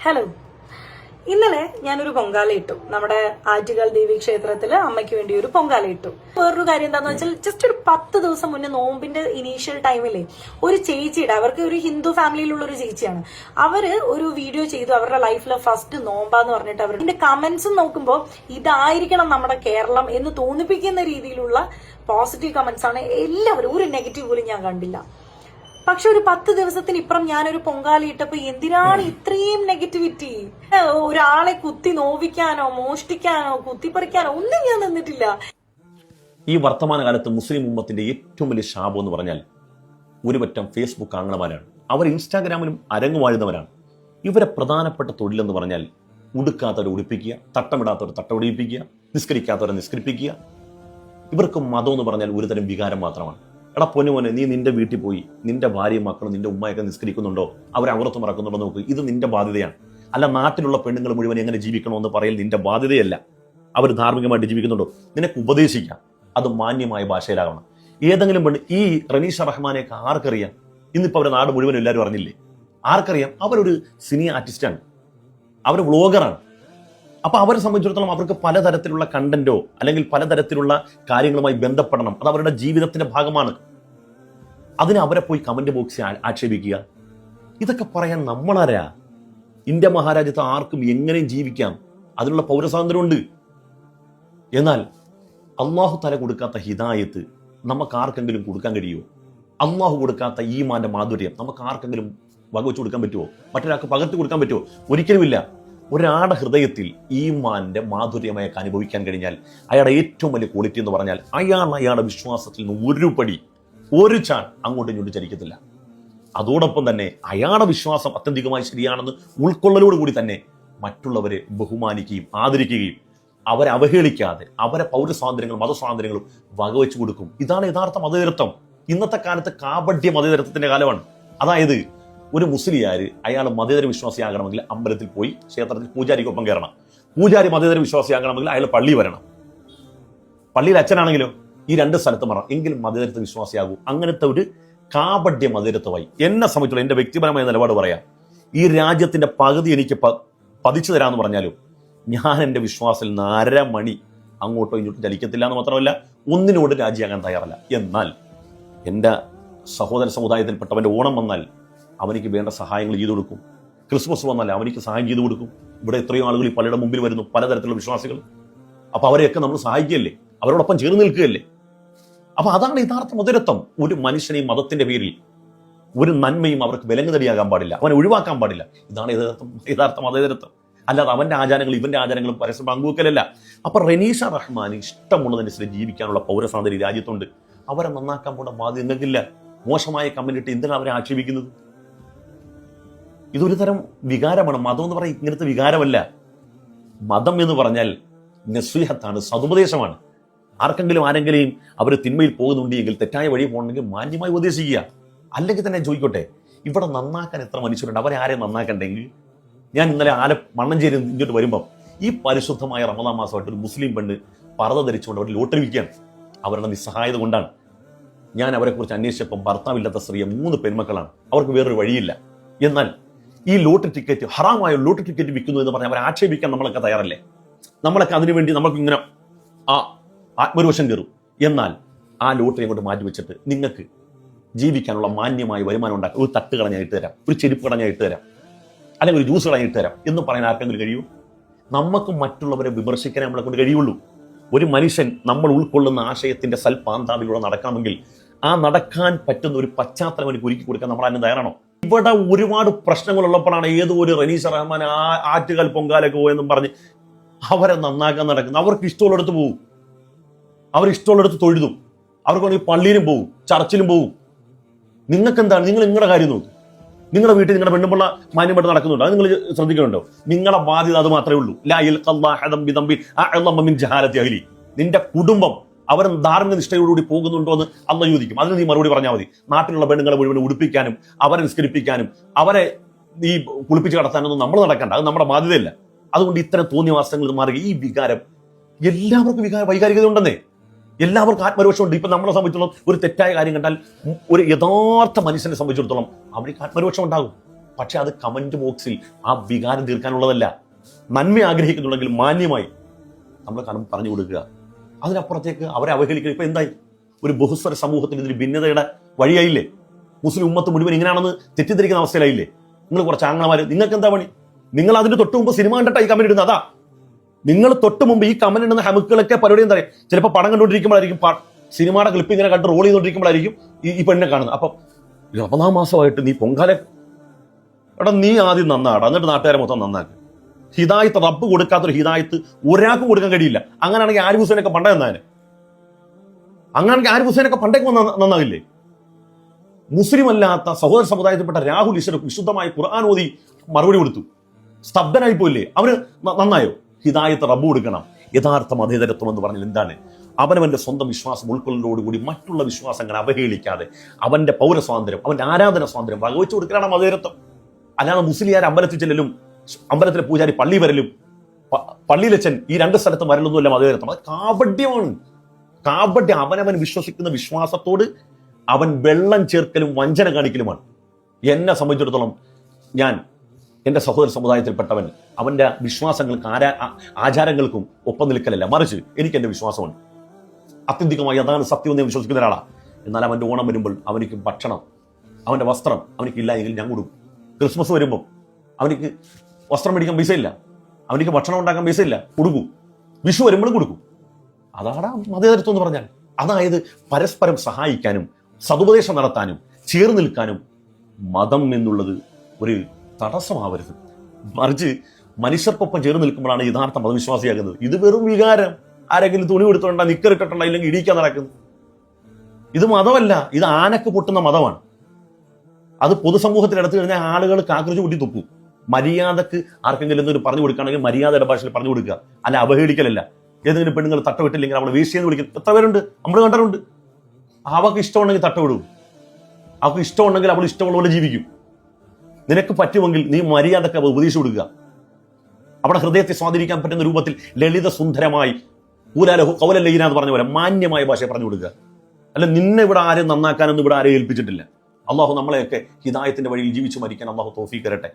Hello, ഇന്നലെ ഞാനൊരു പൊങ്കാല ഇട്ടു. നമ്മുടെ ആറ്റുകാൽ ദേവി ക്ഷേത്രത്തില് അമ്മയ്ക്ക് വേണ്ടി ഒരു പൊങ്കാല ഇട്ടു. വേറൊരു കാര്യം എന്താന്ന് വെച്ചാൽ, ജസ്റ്റ് ഒരു 10 ദിവസം മുന്നേ നോമ്പിന്റെ ഇനീഷ്യൽ ടൈമിലെ ഒരു ചേച്ചിയുടെ, അവർക്ക് ഒരു ഹിന്ദു ഫാമിലിയിലുള്ള ഒരു ചേച്ചിയാണ്, അവര് ഒരു വീഡിയോ ചെയ്തു. അവരുടെ ലൈഫിലെ ഫസ്റ്റ് നോമ്പാന്ന് പറഞ്ഞിട്ട് അവർ ഇതിന്റെ കമന്റ്സും നോക്കുമ്പോൾ ഇതായിരിക്കണം നമ്മുടെ കേരളം എന്ന് തോന്നിപ്പിക്കുന്ന രീതിയിലുള്ള പോസിറ്റീവ് കമന്റ്സ് ആണ് എല്ലാവരും. ഒരു നെഗറ്റീവ് പോലും ഞാൻ കണ്ടില്ല. പക്ഷെ ഒരു 10 ദിവസത്തിന് ഇപ്പുറം ഞാനൊരു പൊങ്കാല ഇട്ടപ്പോ എന്തിനാണ് ഇത്രയും നെഗറ്റിവിറ്റി? ഒരാളെ കുത്തി നോവിക്കാനോ മോഷ്ടിക്കാനോ കുത്തിപ്പറിക്കാനോ ഒന്നും ഞാൻ നിന്നിട്ടില്ല. ഈ വർത്തമാന കാലത്ത് മുസ്ലിം ഉമ്മത്തിന്റെ ഏറ്റവും വലിയ ശാപം എന്ന് പറഞ്ഞാൽ ഒരുപറ്റം ഫേസ്ബുക്ക് ആംഗളമാരാണ്. അവർ ഇൻസ്റ്റാഗ്രാമിലും അരങ്ങുവാഴുന്നവരാണ്. ഇവരെ പ്രധാനപ്പെട്ട തൊഴിലെന്ന് പറഞ്ഞാൽ ഉടുക്കാത്തവരെ ഉടുപ്പിക്കുക, തട്ടമിടാത്തവരെ തട്ടമിടിപ്പിക്കുക, നിസ്കരിക്കാത്തവരെ നിസ്കരിപ്പിക്കുക. ഇവർക്ക് മതം എന്ന് പറഞ്ഞാൽ ഒരുതരം വികാരം മാത്രമാണ്. എടാ പൊന്നുമോനെ, നീ നിന്റെ വീട്ടിൽ പോയി നിന്റെ ഭാര്യയും മക്കളും നിന്റെ ഉമ്മയൊക്കെ നിസ്കരിക്കുന്നുണ്ടോ, അവരെ അവറത്ത് മറക്കുന്നുണ്ടോ നോക്ക്. ഇത് നിന്റെ ബാധ്യതയാണ്. അല്ല, നാട്ടിലുള്ള പെണ്ണുങ്ങൾ മുഴുവൻ എങ്ങനെ ജീവിക്കണമെന്ന് പറയൽ നിന്റെ ബാധ്യതയല്ല. അവർ ധാർമ്മികമായിട്ട് ജീവിക്കുന്നുണ്ടോ, നിനക്ക് ഉപദേശിക്കാം. അത് മാന്യമായ ഭാഷയിലാകണം. ഏതെങ്കിലും പെണ്ണ്, ഈ റനീഷ റഹ്മാനെയൊക്കെ ആർക്കറിയാം? ഇന്നിപ്പോൾ അവരുടെ നാട് മുഴുവൻ എല്ലാവരും അറിഞ്ഞില്ലേ? ആർക്കറിയാം? അവരൊരു സിനി ആർട്ടിസ്റ്റാണ്, അവർ വ്ളോഗറാണ്. അപ്പൊ അവരെ സംബന്ധിച്ചിടത്തോളം അവർക്ക് പലതരത്തിലുള്ള കണ്ടന്റോ അല്ലെങ്കിൽ പലതരത്തിലുള്ള കാര്യങ്ങളുമായി ബന്ധപ്പെടണം. അത് അവരുടെ ജീവിതത്തിന്റെ ഭാഗമാണ്. അതിന് അവരെ പോയി കമന്റ് ബോക്സിൽ ആക്ഷേപിക്കുക, ഇതൊക്കെ പറയാൻ നമ്മളാരാ? ഇന്ത്യ മഹാരാജ്യത്ത് ആർക്കും എങ്ങനെയും ജീവിക്കാം, അതിനുള്ള പൗരസ്വാതന്ത്ര്യമുണ്ട്. എന്നാൽ അള്ളാഹു തല കൊടുക്കാത്ത ഹിദായത്ത് നമുക്ക് ആർക്കെങ്കിലും കൊടുക്കാൻ കഴിയുമോ? അള്ളാഹു കൊടുക്കാത്ത ഈമാന്റെ മാധുര്യം നമുക്ക് ആർക്കെങ്കിലും വകവെച്ച് കൊടുക്കാൻ പറ്റുമോ? മറ്റൊരാൾക്ക് പകർത്തി കൊടുക്കാൻ പറ്റുമോ? ഒരിക്കലുമില്ല. ഒരാളുടെ ഹൃദയത്തിൽ ഈമാന്റെ മാധുര്യമയൊക്കെ അനുഭവിക്കാൻ കഴിഞ്ഞാൽ അയാളുടെ ഏറ്റവും വലിയ ക്വാളിറ്റി എന്ന് പറഞ്ഞാൽ അയാളുടെ വിശ്വാസത്തിൽ നിന്ന് ഒരു ചാൺ അങ്ങോട്ടും ഇങ്ങോട്ടും ചലിക്കത്തില്ല. അതോടൊപ്പം തന്നെ അയാളുടെ വിശ്വാസം അത്യന്തികമായി ശരിയാണെന്ന് ഉൾക്കൊള്ളലോടുകൂടി തന്നെ മറ്റുള്ളവരെ ബഹുമാനിക്കുകയും ആദരിക്കുകയും അവരെ അവഹേളിക്കാതെ അവരെ പൗരസ്വാതന്ത്ര്യങ്ങളും മതസ്വാതന്ത്ര്യങ്ങളും വകവെച്ചു കൊടുക്കും. ഇതാണ് യഥാർത്ഥ മതേതരത്വം. ഇന്നത്തെ കാലത്ത് കാപട്യ മതേതരത്വത്തിന്റെ കാലമാണ്. അതായത് ഒരു മുസ്ലിയാര് അയാൾ മതേതര വിശ്വാസിയാകണമെങ്കിൽ അമ്പലത്തിൽ പോയി ക്ഷേത്രത്തിൽ പൂജാരിക്കൊപ്പം കയറണം. പൂജാരി മതേതര വിശ്വാസിയാകണമെങ്കിൽ അയാൾ പള്ളി വരണം. പള്ളിയിൽ അച്ഛനാണെങ്കിലോ ഈ 2 സ്ഥലത്ത് മറണം, എങ്കിലും മതേതരത്വ വിശ്വാസിയാകൂ. അങ്ങനത്തെ ഒരു കാപട്യ മതേതരത്വമായി എന്നെ സംബന്ധിച്ചുള്ള എന്റെ വ്യക്തിപരമായ നിലപാട് പറയാം. ഈ രാജ്യത്തിന്റെ പകുതി എനിക്ക് പതിച്ചു തരാമെന്ന് പറഞ്ഞാലും ഞാൻ എന്റെ വിശ്വാസത്തിൽ നിന്ന് അരമണി അങ്ങോട്ടോ ഇങ്ങോട്ടും ചലിക്കത്തില്ല എന്ന് മാത്രമല്ല ഒന്നിനോട് രാജിയാകാൻ തയ്യാറല്ല. എന്നാൽ എൻ്റെ സഹോദര സമുദായത്തിൽപ്പെട്ടവന്റെ ഓണം വന്നാൽ അവനിക്ക് വേണ്ട സഹായങ്ങൾ ചെയ്തു കൊടുക്കും. ക്രിസ്മസ് വന്നാൽ അവനിക്ക് സഹായം ചെയ്തു കൊടുക്കും. ഇവിടെ എത്രയോ ആളുകൾ ഈ പലരുടെ മുമ്പിൽ വരുന്നു, പലതരത്തിലുള്ള വിശ്വാസികൾ. അപ്പൊ അവരെയൊക്കെ നമ്മൾ സഹായിക്കുകയല്ലേ, അവരോടൊപ്പം ചേർന്ന് നിൽക്കുകയല്ലേ? അപ്പൊ അതാണ് യഥാർത്ഥ മതേതരത്വം. ഒരു മനുഷ്യനെയും മതത്തിന്റെ പേരിൽ ഒരു നന്മയും അവർക്ക് വിലങ്ങുതടിയാകാൻ പാടില്ല, അവനെ ഒഴിവാക്കാൻ പാടില്ല. ഇതാണ് യഥാർത്ഥ മതേതരത്വം. അല്ലാതെ അവന്റെ ആചാരങ്ങളും ഇവന്റെ ആചാരങ്ങളും പരസ്പരം പങ്കുവെക്കലല്ല. അപ്പൊ റനീഷ റഹ്മാൻ ഇഷ്ടമുള്ളതനുസരിച്ച് ജീവിക്കാനുള്ള പൗരസ്വാതന്ത്ര്യം രാജ്യത്തുണ്ട്. അവരെ നന്നാക്കാൻ പോണ ബാധ്യത നിങ്ങൾക്കില്ല. മോശമായ കമന്റ് ഇട്ട് എന്തിനാണ് അവരെ ആക്ഷേപിക്കുന്നത്? ഇതൊരു തരം വികാരമാണ്. മതം എന്ന് പറഞ്ഞാൽ ഇങ്ങനത്തെ വികാരമല്ല. മതം എന്ന് പറഞ്ഞാൽ നസീഹത്താണ്, സതുപദേശമാണ്. ആരെങ്കിലും അവർ തിന്മയിൽ പോകുന്നുണ്ടെങ്കിൽ, തെറ്റായ വഴി പോകണമെങ്കിൽ മാന്യമായി ഉപദേശിക്കുക. അല്ലെങ്കിൽ തന്നെ ചോദിക്കോട്ടെ, ഇവിടെ നന്നാക്കാൻ എത്ര മനുഷ്യരുണ്ട്? അവരെ ആരെ നന്നാക്കണ്ടെങ്കിൽ? ഞാൻ ഇന്നലെ മണ്ണഞ്ചേരി ഇങ്ങോട്ട് വരുമ്പം ഈ പരിശുദ്ധമായ റമദാൻ മാസമായിട്ട് ഒരു മുസ്ലിം പെണ്ണ് പർദ്ദ ധരിച്ചുകൊണ്ട് അവർ ലോട്ടറി വിൽക്കുകയാണ്. അവരുടെ നിസ്സഹായത കൊണ്ടാണ്. ഞാൻ അവരെ കുറിച്ച് അന്വേഷിച്ചപ്പം ഭർത്താവില്ലാത്ത സ്ത്രീയെ 3 പെൺമക്കളാണ്. അവർക്ക് വേറൊരു വഴിയില്ല. എന്നാൽ ഈ ലോട്ടറി ടിക്കറ്റ്, ഹറാമായ ലോട്ടറി ടിക്കറ്റ് വിൽക്കുന്നു എന്ന് പറഞ്ഞാൽ അവരെ ആക്ഷേപിക്കാൻ നമ്മളൊക്കെ തയ്യാറല്ലേ? നമ്മളൊക്കെ അതിനുവേണ്ടി നമ്മൾക്ക് ഇങ്ങനെ ആത്മരോഷം കയറും. എന്നാൽ ആ ലോട്ടറി അങ്ങോട്ട് മാറ്റി വെച്ചിട്ട് നിങ്ങൾക്ക് ജീവിക്കാനുള്ള മാന്യമായ വരുമാനം ഉണ്ടാക്കാം. ഒരു തട്ട് കട ഞാൻ ഇട്ട് തരാം, ഒരു ചെരുപ്പ് കട ഞാൻ ഇട്ട് തരാം, അല്ലെങ്കിൽ ഒരു ജ്യൂസ് കട ഞാൻ ഇട്ട് തരാം എന്ന് പറയാൻ ആർക്കെങ്കിലും കഴിയൂ? നമുക്ക് മറ്റുള്ളവരെ വിമർശിക്കാൻ നമ്മളെ കൊണ്ട് കഴിയുള്ളൂ. ഒരു മനുഷ്യൻ നമ്മൾ ഉൾക്കൊള്ളുന്ന ആശയത്തിന്റെ സൽപാന്താവിലൂടെ നടക്കണമെങ്കിൽ ആ നടക്കാൻ പറ്റുന്ന ഒരു പശ്ചാത്തലം എനിക്ക് ഒരുക്കി കൊടുക്കാൻ നമ്മൾ അതിന് തയ്യാറാണോ? ഇവിടെ ഒരുപാട് പ്രശ്നങ്ങളുള്ളപ്പോഴാണ് ഏതോ ഒരു റനീഷ റഹ്മാൻ ആറ്റുകാൽ പൊങ്കാലൊക്കെ പോയെന്നും പറഞ്ഞ് അവരെ നന്നാക്കാൻ നടക്കുന്നത്. അവർക്ക് ഇഷ്ടമുള്ളിടത്ത് പോകും, അവർ ഇഷ്ടമുള്ളിടത്ത് തൊഴുതും, അവർക്ക് വേണമെങ്കിൽ പള്ളിയിലും പോകും, ചർച്ചിലും പോകും. നിങ്ങൾക്ക് എന്താണ്? നിങ്ങൾ നിങ്ങളുടെ കാര്യം നോക്കും. നിങ്ങളുടെ വീട്ടിൽ നിങ്ങളുടെ പെണ്ണുപിള്ള മാന്യമായിട്ട് നടക്കുന്നുണ്ടോ? അത് നിങ്ങൾ ശ്രദ്ധിക്കുന്നുണ്ടോ? നിങ്ങളുടെ ബാധ്യത അത് മാത്രമേ ഉള്ളൂ. നിന്റെ കുടുംബം അവർ ധാർമ്മിക നിഷ്ഠയോടുകൂടി പോകുന്നുണ്ടോ എന്ന് അള്ള ചോദിക്കും. അതിന് നീ മറുപടി പറഞ്ഞാൽ മതി. നാട്ടിലുള്ള പെണ്ണുങ്ങളെ മുഴുവൻ ഉടുപ്പിക്കാനും അവരെ നിസ്കരിപ്പിക്കാനും അവരെ ഈ കുളിപ്പിച്ച് കടത്താനൊന്നും നമ്മൾ നടക്കണ്ട. അത് നമ്മുടെ ബാധ്യതയല്ല. അതുകൊണ്ട് ഇത്തരം തോന്നിയവാസങ്ങൾ മാറുക. ഈ വികാരം എല്ലാവർക്കും വൈകാരികത ഉണ്ടെന്നേ. എല്ലാവർക്കും ആത്മരോഷമുണ്ട്. ഇപ്പൊ നമ്മളെ സംബന്ധിച്ചിടത്തോളം ഒരു തെറ്റായ കാര്യം കണ്ടാൽ ഒരു യഥാർത്ഥ മനുഷ്യനെ സംബന്ധിച്ചിടത്തോളം അവർക്ക് ആത്മരോഷം ഉണ്ടാകും. പക്ഷെ അത് കമന്റ് ബോക്സിൽ ആ വികാരം തീർക്കാനുള്ളതല്ല. നന്മ ആഗ്രഹിക്കുന്നുണ്ടെങ്കിൽ മാന്യമായി നമ്മൾ പറഞ്ഞു കൊടുക്കുക. അതിനപ്പുറത്തേക്ക് അവരെ അവഹേളിക്കുക. ഇപ്പൊ എന്തായി? ഒരു ബഹുസ്വര സമൂഹത്തിൽ ഇതിന് ഭിന്നതയുടെ വഴിയായില്ലേ? മുസ്ലിം ഉമ്മത്ത് മുഴുവൻ ഇങ്ങനെയാണെന്ന് തെറ്റിദ്ധരിക്കുന്ന അവസ്ഥയിലായില്ലേ? നിങ്ങൾ കുറച്ച് ആങ്ങളമാര്, നിങ്ങൾക്ക് എന്താ പണി? നിങ്ങൾ അതിന് തൊട്ട് മുമ്പ് സിനിമ കണ്ടിട്ടാ ഈ കമന്റ് ഇടുന്നത്. അതാ നിങ്ങൾ തൊട്ട് മുമ്പ് ഈ കമന്റ് ഇടുന്ന ഹമുക്കുകളൊക്കെ പരിപാടി എന്താ പറയുക? ചിലപ്പോൾ പടം കണ്ടുകൊണ്ടിരിക്കുമ്പോഴായിരിക്കും, സിനിമയുടെ ക്ലിപ്പ് ഇങ്ങനെ കണ്ട് റോൾ ചെയ്തുകൊണ്ടിരിക്കുമ്പോഴായിരിക്കും ഈ പെണ്ണിനെ കാണുന്നത്. അപ്പം 14 മാസമായിട്ട് നീ പൊങ്കാല, എടാ നീ ആദ്യം നന്നാടാ, എന്നിട്ട് നാട്ടുകാരെ മൊത്തം നന്നാക്കുക. ഹിദായത്ത് റബ്ബ് കൊടുക്കാത്തൊരു ഹിദായത്ത് ഒരാൾക്കും കൊടുക്കാൻ കഴിയില്ല. അങ്ങനെയാണെങ്കിൽ ആരിഫ് ഹുസൈനൊക്കെ പണ്ടേ നന്നാനെ. അങ്ങനെയാണെങ്കിൽ ആരിഫ് ഹുസൈനൊക്കെ പണ്ടേക്ക് നന്നാകില്ലേ? മുസ്ലിം അല്ലാത്ത സഹോദര സമുദായത്തിൽപ്പെട്ട രാഹുൽ ഈശ്വർ വിശുദ്ധമായ ഖുർആൻ ഓതി മറുപടി കൊടുത്തു. സ്തബ്ധനായി പോയില്ലേ? അവന് നന്നായോ? ഹിദായത്ത് റബ്ബ് കൊടുക്കണം. യഥാർത്ഥ മതേതരത്വം എന്ന് പറഞ്ഞാൽ എന്താണ്? അവനവന്റെ സ്വന്തം വിശ്വാസം ഉൾക്കൊള്ളലോടുകൂടി മറ്റുള്ള വിശ്വാസങ്ങൾ അവഹേളിക്കാതെ അവന്റെ പൗരസ്വാതന്ത്ര്യം, അവന്റെ ആരാധന സ്വാതന്ത്ര്യം വകവെച്ചു കൊടുക്കലാണ് മതേതരത്വം. അല്ലാതെ മുസ്ലിയാർ അമ്പലത്തിൽ ചെല്ലലും അമ്പലത്തിലെ പൂജാരി പള്ളി വരലും പള്ളിയിലച്ചൻ ഈ 2 സ്ഥലത്ത് വരലൊന്നുമല്ല മതേതരത്വം. അത് കാപട്യമാണ്. കാപട്യം. അവനവൻ വിശ്വസിക്കുന്ന വിശ്വാസത്തോട് അവൻ വെള്ളം ചേർക്കലും വഞ്ചന കാണിക്കലുമാണ്. എന്നെ സംബന്ധിച്ചിടത്തോളം ഞാൻ എൻ്റെ സഹോദര സമുദായത്തിൽപ്പെട്ടവൻ അവൻ്റെ വിശ്വാസങ്ങൾക്ക് ആചാരങ്ങൾക്കും ഒപ്പം നിൽക്കലല്ല, മറിച്ച് എനിക്ക് എൻ്റെ വിശ്വാസമുണ്ട്. അത്യന്തികമായി അതാണ് സത്യം എന്ന് വിശ്വസിക്കുന്ന ഒരാളാണ്. എന്നാൽ അവൻ്റെ ഓണം വരുമ്പോൾ അവനിക്ക് ഭക്ഷണം, അവൻ്റെ വസ്ത്രം അവനിക്കില്ല എങ്കിൽ ഞാൻ കൊടുക്കും. ക്രിസ്മസ് വരുമ്പോൾ അവനിക്ക് വസ്ത്രം മേടിക്കാൻ പൈസ ഇല്ല, അവനിക്ക് ഭക്ഷണം ഉണ്ടാക്കാൻ പൈസ ഇല്ല, കൊടുക്കും. വിഷു വരുമ്പോഴും കൊടുക്കും. അതാണ് മതേതരത്വം എന്ന് പറഞ്ഞാൽ. അതായത് പരസ്പരം സഹായിക്കാനും സതുപദേശം നടത്താനും ചേർന്ന് നിൽക്കാനും മതം എന്നുള്ളത് ഒരു തടസ്സമാവരുത്. മറിച്ച് മനുഷ്യർക്കൊപ്പം ചേർന്ന് നിൽക്കുമ്പോഴാണ് യഥാർത്ഥ മതവിശ്വാസിയാകുന്നത്. ഇത് വെറും വികാരം. ആരെങ്കിലും തുണി കൊടുത്തോണ്ടാ, നിക്കറിട്ടിട്ടുണ്ടാ, ഇല്ലെങ്കിൽ ഇടിക്കാൻ നടക്കുന്നു. ഇത് മതമല്ല, ഇത് ആനക്ക് പൊട്ടുന്ന മതമാണ്. അത് പൊതുസമൂഹത്തിൽ എടുത്തു കഴിഞ്ഞാൽ ആളുകൾ കാക്രിച്ച് കൂട്ടി തുപ്പും. മര്യാദക്ക് ആർക്കെങ്കിലും എന്തെങ്കിലും പറഞ്ഞു കൊടുക്കുകയാണെങ്കിൽ മര്യാദയുടെ ഭാഷയിൽ പറഞ്ഞു കൊടുക്കുക, അല്ല അവഹേളിക്കലല്ല. ഏതെങ്കിലും പെണ്ണുങ്ങൾ തട്ടവിട്ടില്ലെങ്കിൽ അവളെ വേശ്യെന്ന് വിളിക്കും. എത്ര പേരുണ്ട്, നമ്മൾ കണ്ടിട്ടുണ്ട്. അവൾക്ക് ഇഷ്ടമുണ്ടെങ്കിൽ തട്ടവിടും, അവൾക്ക് ഇഷ്ടമുണ്ടെങ്കിൽ അവൾ ഇഷ്ടമുള്ള പോലെ ജീവിക്കും. നിനക്ക് പറ്റുമെങ്കിൽ നീ മര്യാദക്ക് ഉപദേശിച്ചു കൊടുക്കുക. അവിടെ ഹൃദയത്തെ സ്വാധീനിക്കാൻ പറ്റുന്ന രൂപത്തിൽ ലളിത സുന്ദരമായി ഊലാലഹു കൗലല്ലീന എന്ന് പറഞ്ഞ പോലെ മാന്യമായ ഭാഷയെ പറഞ്ഞു കൊടുക്കുക. അല്ല നിന്നെ ഇവിടെ ആരും നന്നാക്കാനൊന്നും ഇവിടെ ആരെയും ഏൽപ്പിച്ചിട്ടില്ല. അള്ളാഹു നമ്മളെയൊക്കെ ഹിദായത്തിന്റെ വഴിയിൽ ജീവിച്ചു മരിക്കാൻ അള്ളാഹു തൗഫീഖ് തരട്ടെ.